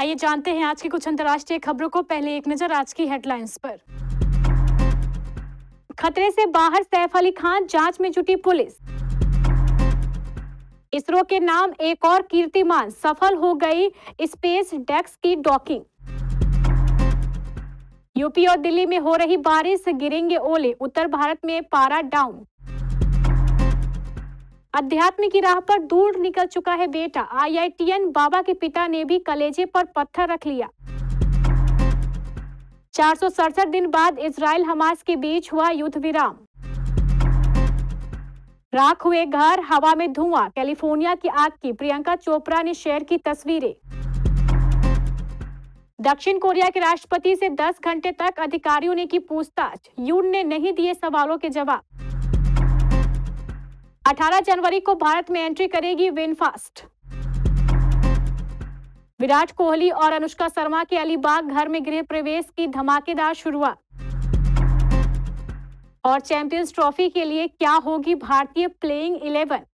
आइए जानते हैं आज की कुछ अंतर्राष्ट्रीय खबरों को। पहले एक नजर आज की हेडलाइंस पर। खतरे से बाहर सैफ अली खान, जांच में जुटी पुलिस। इसरो के नाम एक और कीर्तिमान, सफल हो गई स्पेस डेक्स की डॉकिंग। यूपी और दिल्ली में हो रही बारिश, गिरेंगे ओले, उत्तर भारत में पारा डाउन। अध्यात्म की राह पर दूर निकल चुका है बेटा, आईआईटीएन बाबा के पिता ने भी कलेजे पर पत्थर रख लिया। 467 दिन बाद इजराइल हमास के बीच हुआ युद्ध विराम। राख हुए घर, हवा में धुआं, कैलिफोर्निया की आग की, प्रियंका चोपड़ा ने शेयर की तस्वीरें। दक्षिण कोरिया के राष्ट्रपति से 10 घंटे तक अधिकारियों ने की पूछताछ, यून ने नहीं दिए सवालों के जवाब। 18 जनवरी को भारत में एंट्री करेगी विनफास्ट। विराट कोहली और अनुष्का शर्मा के अलीबाग घर में गृह प्रवेश की धमाकेदार शुरुआत। और चैंपियंस ट्रॉफी के लिए क्या होगी भारतीय प्लेइंग 11।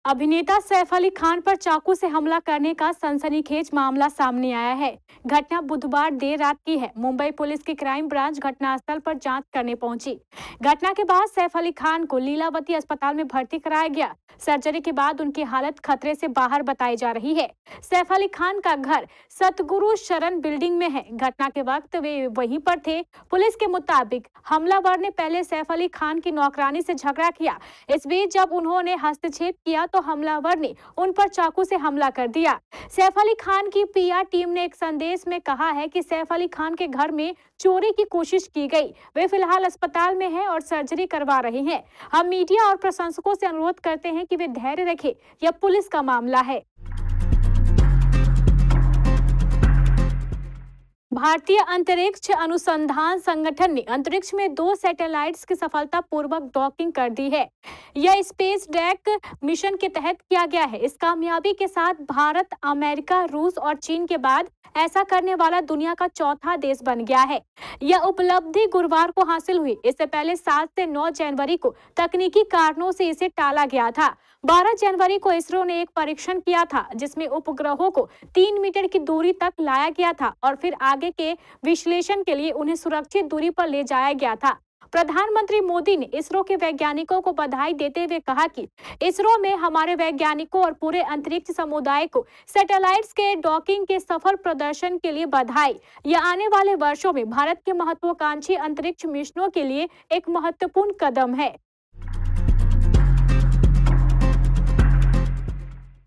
अभिनेता सैफ अली खान पर चाकू से हमला करने का सनसनीखेज मामला सामने आया है। घटना बुधवार देर रात की है। मुंबई पुलिस की क्राइम ब्रांच घटनास्थल पर जांच करने पहुंची। घटना के बाद सैफ अली खान को लीलावती अस्पताल में भर्ती कराया गया। सर्जरी के बाद उनकी हालत खतरे से बाहर बताई जा रही है। सैफ अली खान का घर सतगुरु शरण बिल्डिंग में है। घटना के वक्त वे वहीं पर थे। पुलिस के मुताबिक हमलावर ने पहले सैफ अली खान की नौकरानी से झगड़ा किया। इस बीच जब उन्होंने हस्तक्षेप किया तो हमलावर ने उन पर चाकू से हमला कर दिया। सैफ अली खान की पीआर टीम ने एक संदेश में कहा है कि सैफ अली खान के घर में चोरी की कोशिश की गई। वे फिलहाल अस्पताल में हैं और सर्जरी करवा रहे हैं। हम मीडिया और प्रशंसकों से अनुरोध करते हैं कि वे धैर्य रखें। यह पुलिस का मामला है। भारतीय अंतरिक्ष अनुसंधान संगठन ने अंतरिक्ष में 2 सैटेलाइट्स की सफलतापूर्वक डॉकिंग कर दी है। यह स्पेस डेक मिशन के तहत किया गया है। इस कामयाबी के साथ भारत, अमेरिका, रूस और चीन के बाद ऐसा करने वाला दुनिया का चौथा देश बन गया है। यह उपलब्धि गुरुवार को हासिल हुई। इससे पहले 7 से 9 जनवरी को तकनीकी कारणों से इसे टाला गया था। 12 जनवरी को इसरो ने एक परीक्षण किया था जिसमें उपग्रहों को 3 मीटर की दूरी तक लाया गया था और फिर आगे के विश्लेषण के लिए उन्हें सुरक्षित दूरी पर ले जाया गया था। प्रधानमंत्री मोदी ने इसरो के वैज्ञानिकों को बधाई देते हुए कहा कि इसरो में हमारे वैज्ञानिकों और पूरे अंतरिक्ष समुदाय को सैटेलाइट्स के डॉकिंग के सफल प्रदर्शन के लिए बधाई। यह आने वाले वर्षों में भारत के महत्वाकांक्षी अंतरिक्ष मिशनों के लिए एक महत्वपूर्ण कदम है।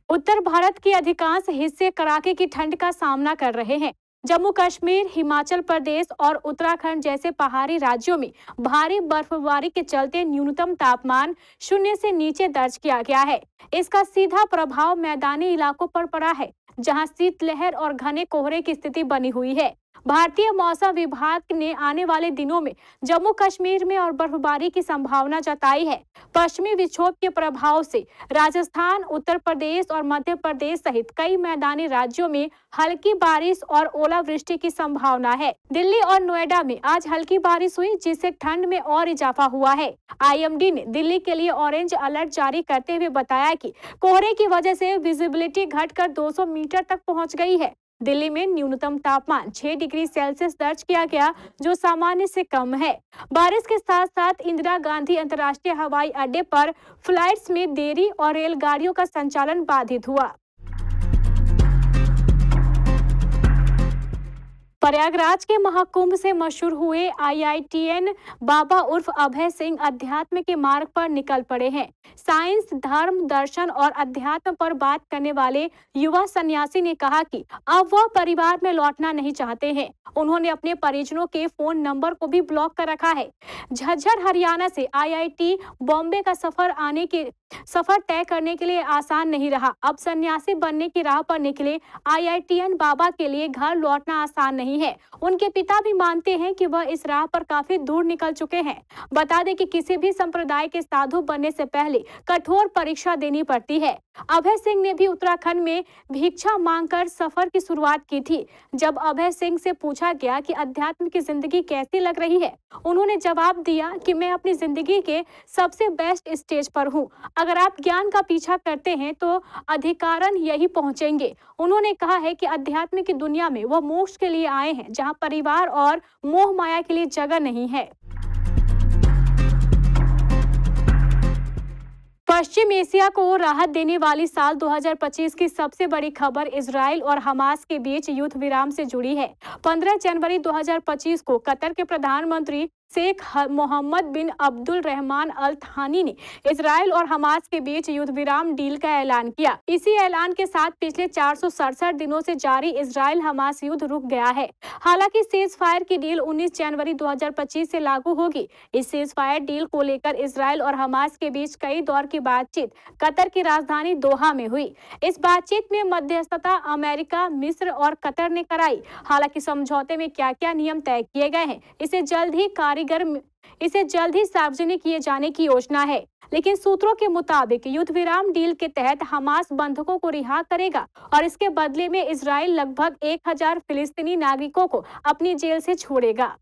उत्तर भारत के अधिकांश हिस्से कड़ाके की ठंड का सामना कर रहे हैं। जम्मू कश्मीर, हिमाचल प्रदेश और उत्तराखंड जैसे पहाड़ी राज्यों में भारी बर्फबारी के चलते न्यूनतम तापमान 0 से नीचे दर्ज किया गया है। इसका सीधा प्रभाव मैदानी इलाकों पर पड़ा है, जहां शीतलहर और घने कोहरे की स्थिति बनी हुई है। भारतीय मौसम विभाग ने आने वाले दिनों में जम्मू कश्मीर में और बर्फबारी की संभावना जताई है। पश्चिमी विक्षोभ के प्रभाव से राजस्थान, उत्तर प्रदेश और मध्य प्रदेश सहित कई मैदानी राज्यों में हल्की बारिश और ओलावृष्टि की संभावना है। दिल्ली और नोएडा में आज हल्की बारिश हुई, जिससे ठंड में और इजाफा हुआ है। आईएमडी ने दिल्ली के लिए ऑरेंज अलर्ट जारी करते हुए बताया कि कोहरे की वजह से विजिबिलिटी घटकर 200 मीटर तक पहुंच गई है। दिल्ली में न्यूनतम तापमान 6 डिग्री सेल्सियस दर्ज किया गया, जो सामान्य से कम है। बारिश के साथ साथ इंदिरा गांधी अंतर्राष्ट्रीय हवाई अड्डे पर फ्लाइट्स में देरी और रेलगाड़ियों का संचालन बाधित हुआ। प्रयागराज के महाकुंभ से मशहूर हुए आईआईटीएन बाबा उर्फ अभय सिंह अध्यात्म के मार्ग पर निकल पड़े हैं। साइंस, धर्म, दर्शन और अध्यात्म पर बात करने वाले युवा सन्यासी ने कहा कि अब वह परिवार में लौटना नहीं चाहते हैं। उन्होंने अपने परिजनों के फोन नंबर को भी ब्लॉक कर रखा है। झज्जर, हरियाणा से आईआईटी बॉम्बे का सफर तय करने के लिए आसान नहीं रहा। अब सन्यासी बनने की राह पर निकले आईआईटीएन बाबा के लिए घर लौटना आसान नहीं नहीं है। उनके पिता भी मानते हैं कि वह इस राह पर काफी दूर निकल चुके हैं। बता दें कि किसी भी संप्रदाय के साधु बनने से पहले कठोर परीक्षा देनी पड़ती है। अभय सिंह ने भी उत्तराखंड में भिक्षा मांगकर सफर की शुरुआत की थी। जब अभय सिंह से पूछा गया कि अध्यात्म की जिंदगी कैसी लग रही है, उन्होंने जवाब दिया कि मैं अपनी जिंदगी के सबसे बेस्ट स्टेज पर हूँ। अगर आप ज्ञान का पीछा करते हैं तो अधिकारण यही पहुंचेंगे। उन्होंने कहा है कि अध्यात्म की दुनिया में वह मोक्ष के लिए आए हैं, जहां परिवार और मोह माया के लिए जगह नहीं है। पश्चिम एशिया को राहत देने वाली साल 2025 की सबसे बड़ी खबर इजराइल और हमास के बीच युद्ध विराम से जुड़ी है। 15 जनवरी 2025 को कतर के प्रधानमंत्री शेख मोहम्मद बिन अब्दुल रहमान अल थानी ने इजराइल और हमास के बीच युद्ध विराम डील का ऐलान किया। इसी ऐलान के साथ पिछले 467 दिनों से जारी इजराइल हमास युद्ध रुक गया है। हालांकि सीज फायर की डील 19 जनवरी 2025 से लागू होगी। इस सीज फायर डील को लेकर इजराइल और हमास के बीच कई दौर की बातचीत कतर की राजधानी दोहा में हुई। इस बातचीत में मध्यस्थता अमेरिका, मिस्र और कतर ने कराई। हालांकि समझौते में क्या-क्या नियम तय किए गए हैं, इसे जल्द ही सार्वजनिक किए जाने की योजना है। लेकिन सूत्रों के मुताबिक युद्ध विराम डील के तहत हमास बंधकों को रिहा करेगा और इसके बदले में इजराइल लगभग 1000 फिलिस्तीनी नागरिकों को अपनी जेल से छोड़ेगा।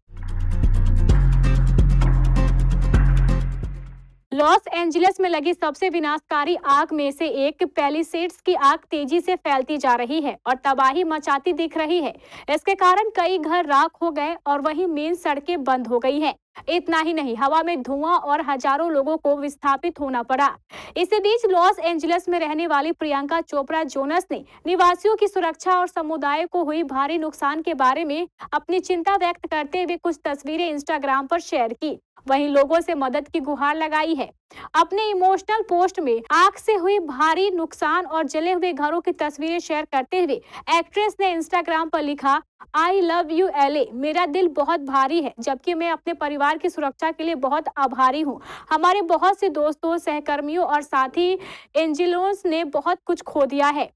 लॉस एंजलिस में लगी सबसे विनाशकारी आग में से एक पैलिसेड्स की आग तेजी से फैलती जा रही है और तबाही मचाती दिख रही है। इसके कारण कई घर राख हो गए और वहीं मेन सड़कें बंद हो गई हैं। इतना ही नहीं, हवा में धुआं और हजारों लोगों को विस्थापित होना पड़ा। इसी बीच लॉस एंजलिस में रहने वाली प्रियंका चोपड़ा जोनस ने निवासियों की सुरक्षा और समुदाय को हुई भारी नुकसान के बारे में अपनी चिंता व्यक्त करते हुए कुछ तस्वीरें इंस्टाग्राम पर शेयर की। वहीं लोगों से मदद की गुहार लगाई है। अपने इमोशनल पोस्ट में आग से हुई भारी नुकसान और जले हुए घरों की तस्वीरें शेयर करते हुए एक्ट्रेस ने इंस्टाग्राम पर लिखा, आई लव यू एलए, मेरा दिल बहुत भारी है, जबकि मैं अपने परिवार की सुरक्षा के लिए बहुत आभारी हूँ। हमारे बहुत से दोस्तों, सहकर्मियों और साथी एंजिलोस ने बहुत कुछ खो दिया है।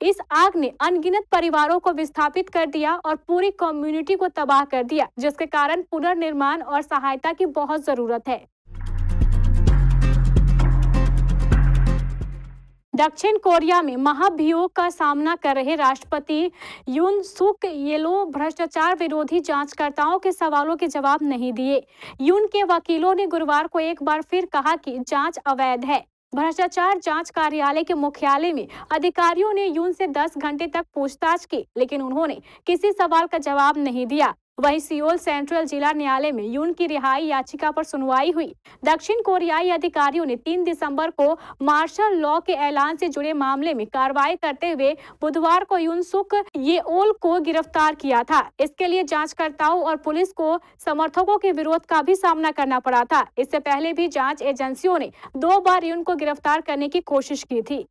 इस आग ने अनगिनत परिवारों को विस्थापित कर दिया और पूरी कम्युनिटी को तबाह कर दिया, जिसके कारण पुनर्निर्माण और सहायता की बहुत जरूरत है। दक्षिण कोरिया में महाभियोग का सामना कर रहे राष्ट्रपति यून सुक येलो भ्रष्टाचार विरोधी जांचकर्ताओं के सवालों के जवाब नहीं दिए। यून के वकीलों ने गुरुवार को एक बार फिर कहा कि जांच अवैध है। भ्रष्टाचार जांच कार्यालय के मुख्यालय में अधिकारियों ने यून से 10 घंटे तक पूछताछ की, लेकिन उन्होंने किसी सवाल का जवाब नहीं दिया। वहीं सियोल सेंट्रल जिला न्यायालय में यून की रिहाई याचिका पर सुनवाई हुई। दक्षिण कोरियाई अधिकारियों ने 3 दिसंबर को मार्शल लॉ के ऐलान से जुड़े मामले में कार्रवाई करते हुए बुधवार को यून सुक येओल को गिरफ्तार किया था। इसके लिए जांचकर्ताओं और पुलिस को समर्थकों के विरोध का भी सामना करना पड़ा था। इससे पहले भी जांच एजेंसियों ने 2 बार यून को गिरफ्तार करने की कोशिश की थी।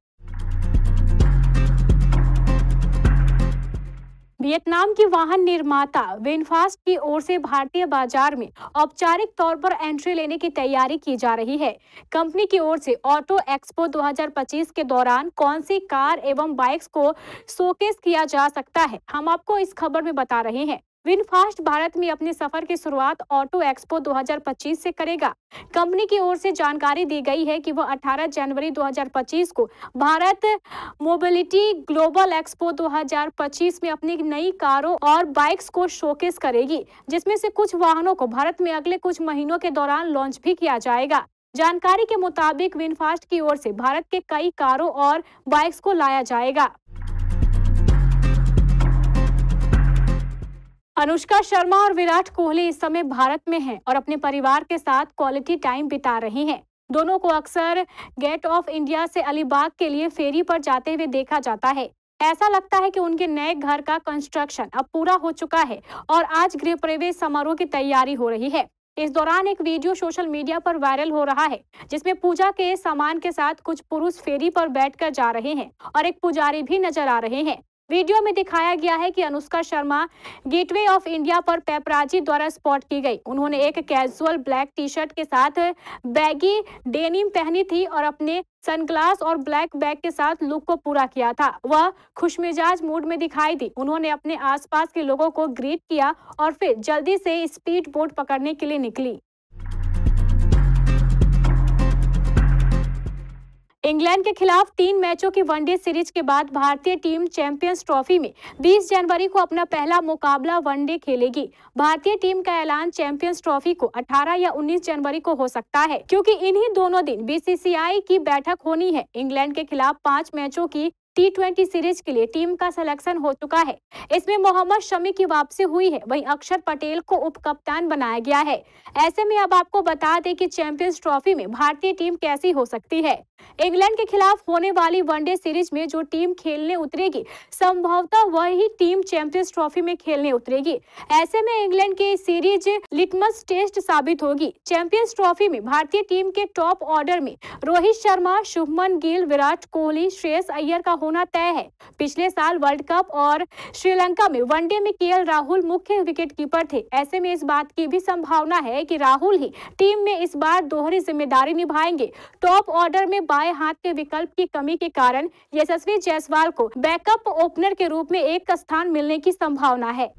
वियतनाम की वाहन निर्माता विनफास्ट की ओर से भारतीय बाजार में औपचारिक तौर पर एंट्री लेने की तैयारी की जा रही है। कंपनी की ओर से ऑटो एक्सपो 2025 के दौरान कौन सी कार एवं बाइक्स को शोकेस किया जा सकता है, हम आपको इस खबर में बता रहे हैं। विनफास्ट भारत में अपने सफर की शुरुआत ऑटो एक्सपो 2025 से करेगा। कंपनी की ओर से जानकारी दी गई है कि वह 18 जनवरी 2025 को भारत मोबिलिटी ग्लोबल एक्सपो 2025 में अपनी नई कारों और बाइक्स को शोकेस करेगी, जिसमें से कुछ वाहनों को भारत में अगले कुछ महीनों के दौरान लॉन्च भी किया जाएगा। जानकारी के मुताबिक विनफास्ट की ओर से भारत के कई कारों और बाइक्स को लाया जाएगा। अनुष्का शर्मा और विराट कोहली इस समय भारत में हैं और अपने परिवार के साथ क्वालिटी टाइम बिता रहे हैं। दोनों को अक्सर गेट ऑफ इंडिया से अलीबाग के लिए फेरी पर जाते हुए देखा जाता है। ऐसा लगता है कि उनके नए घर का कंस्ट्रक्शन अब पूरा हो चुका है और आज गृह प्रवेश समारोह की तैयारी हो रही है। इस दौरान एक वीडियो सोशल मीडिया पर वायरल हो रहा है, जिसमें पूजा के सामान के साथ कुछ पुरुष फेरी पर बैठकर जा रहे हैं और एक पुजारी भी नजर आ रहे हैं। वीडियो में दिखाया गया है कि Anushka Sharma gateway of India पर पेपराजी द्वारा स्पॉट की गई। उन्होंने एक कैजुअल ब्लैक टी शर्ट के साथ बैगी डेनिम पहनी थी और अपने सनग्लास और ब्लैक बैग के साथ लुक को पूरा किया था। वह खुशमिजाज मूड में दिखाई दी। उन्होंने अपने आसपास के लोगों को ग्रीट किया और फिर जल्दी से स्पीड बोट पकड़ने के लिए निकली। इंग्लैंड के खिलाफ 3 मैचों की वनडे सीरीज के बाद भारतीय टीम चैंपियंस ट्रॉफी में 20 जनवरी को अपना पहला मुकाबला वनडे खेलेगी। भारतीय टीम का ऐलान चैंपियंस ट्रॉफी को 18 या 19 जनवरी को हो सकता है, क्योंकि इन्हीं दोनों दिन बीसीसीआई की बैठक होनी है। इंग्लैंड के खिलाफ 5 मैचों की T20 सीरीज के लिए टीम का सिलेक्शन हो चुका है। इसमें मोहम्मद शमी की वापसी हुई है, वहीं अक्षर पटेल को उप कप्तान बनाया गया है। ऐसे में अब आपको बता दें कि चैंपियंस ट्रॉफी में भारतीय टीम कैसी हो सकती है। इंग्लैंड के खिलाफ होने वाली वनडे सीरीज में जो टीम खेलने उतरेगी, संभवतः वही टीम चैंपियंस ट्रॉफी में खेलने उतरेगी। ऐसे में इंग्लैंड की सीरीज लिटमस टेस्ट साबित होगी। चैंपियंस ट्रॉफी में भारतीय टीम के टॉप ऑर्डर में रोहित शर्मा, शुभमन गिल, विराट कोहली, श्रेयस अय्यर का होना तय है। पिछले साल वर्ल्ड कप और श्रीलंका में वनडे में केएल राहुल मुख्य विकेटकीपर थे। ऐसे में इस बात की भी संभावना है कि राहुल ही टीम में इस बार दोहरी जिम्मेदारी निभाएंगे। टॉप ऑर्डर में बाएं हाथ के विकल्प की कमी के कारण यशस्वी जायसवाल को बैकअप ओपनर के रूप में एक स्थान मिलने की संभावना है।